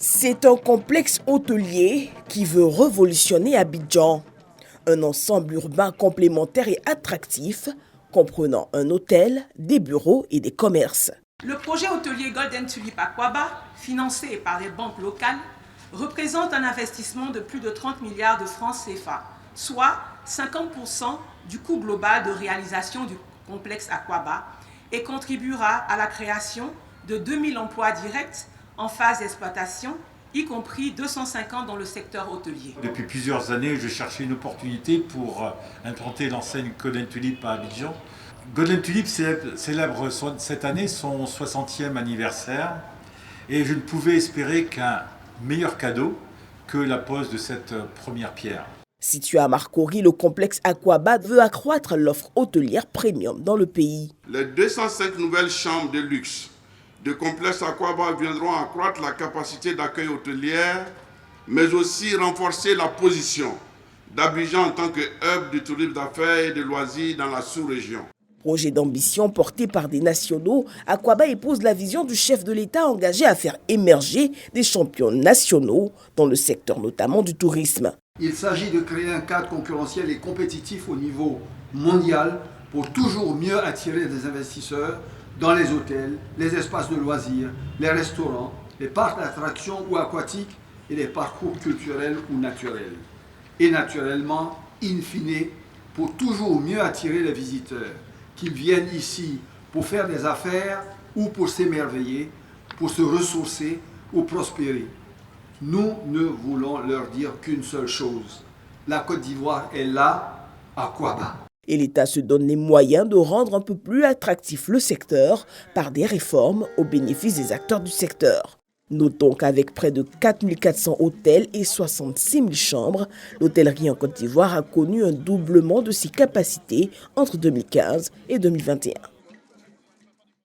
C'est un complexe hôtelier qui veut révolutionner Abidjan. Un ensemble urbain complémentaire et attractif, comprenant un hôtel, des bureaux et des commerces. Le projet hôtelier Golden Tulip Akwaba, financé par les banques locales, représente un investissement de plus de 30 milliards de francs CFA, soit 50% du coût global de réalisation du complexe Akwaba, et contribuera à la création de 2000 emplois directs en phase d'exploitation, y compris 250 dans le secteur hôtelier. Depuis plusieurs années, je cherchais une opportunité pour implanter l'enseigne Golden Tulip à Abidjan. Golden Tulip célèbre cette année son 60e anniversaire et je ne pouvais espérer qu'un meilleur cadeau que la pose de cette première pierre. Situé à Marcory, le complexe Akwaba veut accroître l'offre hôtelière premium dans le pays. Les 205 nouvelles chambres de luxe du complexe Akwaba viendront accroître la capacité d'accueil hôtelière, mais aussi renforcer la position d'Abidjan en tant que hub du tourisme d'affaires et de loisirs dans la sous-région. Projet d'ambition porté par des nationaux, Akwaba épouse la vision du chef de l'État engagé à faire émerger des champions nationaux dans le secteur notamment du tourisme. Il s'agit de créer un cadre concurrentiel et compétitif au niveau mondial pour toujours mieux attirer des investisseurs dans les hôtels, les espaces de loisirs, les restaurants, les parcs d'attractions ou aquatiques et les parcours culturels ou naturels. Et naturellement, in fine, pour toujours mieux attirer les visiteurs, qu'ils viennent ici pour faire des affaires ou pour s'émerveiller, pour se ressourcer ou prospérer. Nous ne voulons leur dire qu'une seule chose. La Côte d'Ivoire est là, Akwaba. Et l'État se donne les moyens de rendre un peu plus attractif le secteur par des réformes au bénéfice des acteurs du secteur. Notons qu'avec près de 4400 hôtels et 66 000 chambres, l'hôtellerie en Côte d'Ivoire a connu un doublement de ses capacités entre 2015 et 2021.